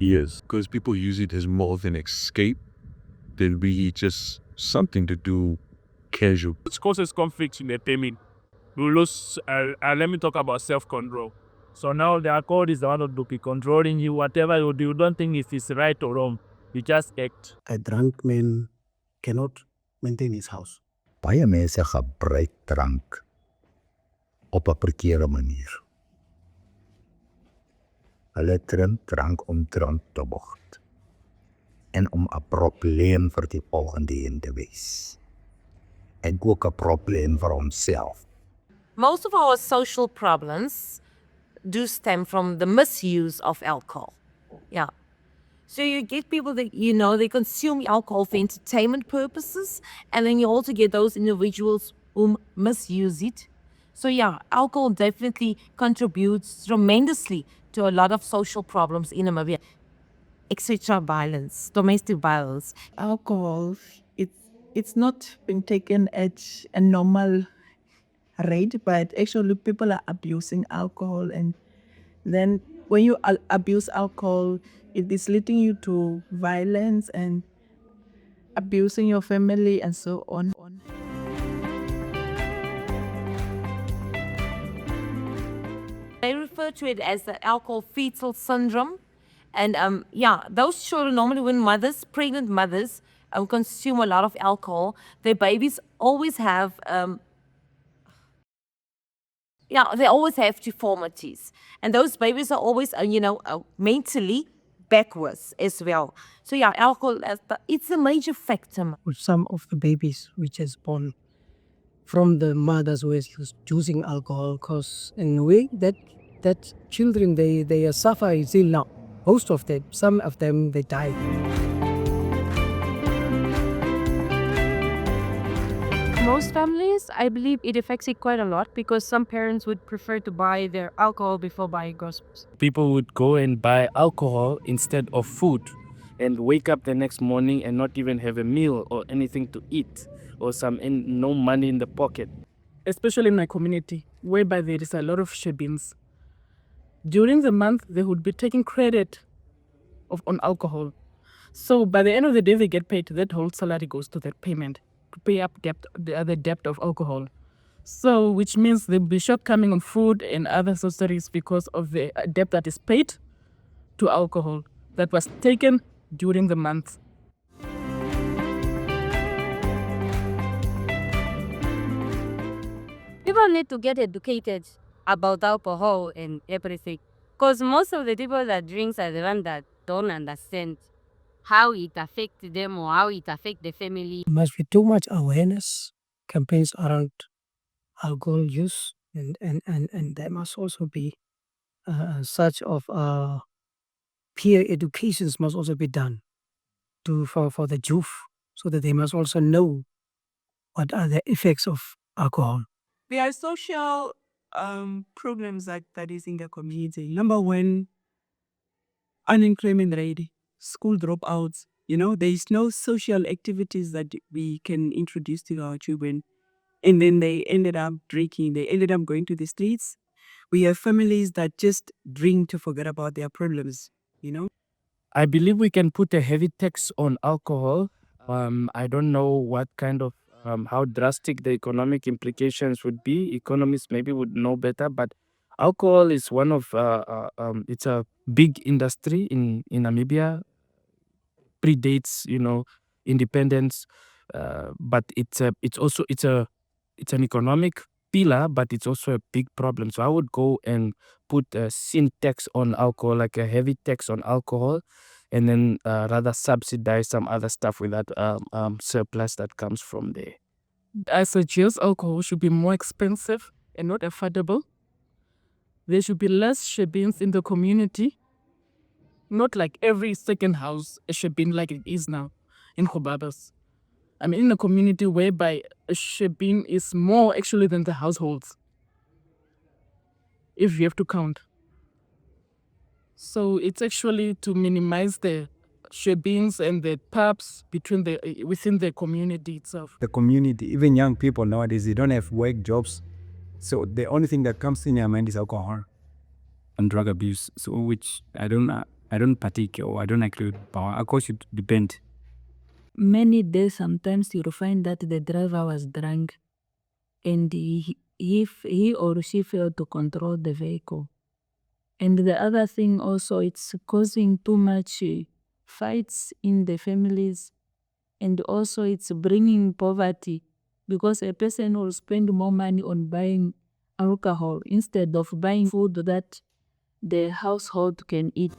Yes, because people use it as more of an escape than really just something to do casual. It causes conflict in the payment. You lose, let me talk about self-control. So now the alcohol is the one that will be controlling you. Whatever you do, you don't think if it's right or wrong. You just act. A drunk man cannot maintain his house. Baie mense gebruik drank op 'n verkeerde manier. Hulle drink drank om drank te word en om 'n probleem vir die volgende een te wees. En ook 'n probleem vir homself. Most of our social problems do stem from the misuse of alcohol. Yeah. So you get people that, they consume alcohol for entertainment purposes, and then you also get those individuals who misuse it. So yeah, alcohol definitely contributes tremendously to a lot of social problems in Namibia. Etc. violence, domestic violence. Alcohol, it's not been taken at a normal rate, but actually people are abusing alcohol, and then when you abuse alcohol, it is leading you to violence and abusing your family and so on. They refer to it as the alcohol fetal syndrome. And those children normally, when pregnant mothers consume a lot of alcohol, their babies always have they always have deformities, and those babies are always mentally backwards as well. So yeah, alcohol it's a major factor. With some of the babies which is born from the mothers who is using alcohol, because in a way that children they suffer still now. Most of them, some of them they die. Most families, I believe it affects it quite a lot because some parents would prefer to buy their alcohol before buying groceries. People would go and buy alcohol instead of food and wake up the next morning and not even have a meal or anything to eat or no money in the pocket. Especially in my community, whereby there is a lot of shebins. During the month, they would be taking credit on alcohol. So by the end of the day, they get paid. That whole salary goes to that payment to pay up the other debt of alcohol. So which means there'll be shortcoming on food and other accessories because of the debt that is paid to alcohol that was taken during the month. People need to get educated about alcohol and everything. Because most of the people that drinks are the ones that don't understand how it affects them or how it affects the family. There must be too much awareness campaigns around alcohol use, and there must also be such of peer educations must also be done for the youth, so that they must also know what are the effects of alcohol. There are social problems that is in the community. Number one, unemployment rate, school dropouts. There is no social activities that we can introduce to our children. And then they ended up drinking. They ended up going to the streets. We have families that just drink to forget about their problems, I believe we can put a heavy tax on alcohol. I don't know what kind of how drastic the economic implications would be. Economists maybe would know better, but alcohol is one of it's a big industry in Namibia. Predates independence, but it's an economic pillar, but it's also a big problem. So I would go and put a sin tax on alcohol, like a heavy tax on alcohol, and then rather subsidize some other stuff with that surplus that comes from there. I suggest alcohol should be more expensive and not affordable. There should be less shebins in the community. Not like every second house a shebin like it is now in Khobabas. I mean, in a community whereby a shebin is more actually than the households, if you have to count. So it's actually to minimize the shebins and the pubs within the community itself. The community, even young people nowadays, they don't have work jobs. So the only thing that comes in their mind is alcohol and drug abuse. So which I I don't partake or I don't agree with power. Alcohol should depend. Many days, sometimes you'll find that the driver was drunk and he or she failed to control the vehicle. And the other thing also, it's causing too much fights in the families, and also it's bringing poverty because a person will spend more money on buying alcohol instead of buying food that the household can eat.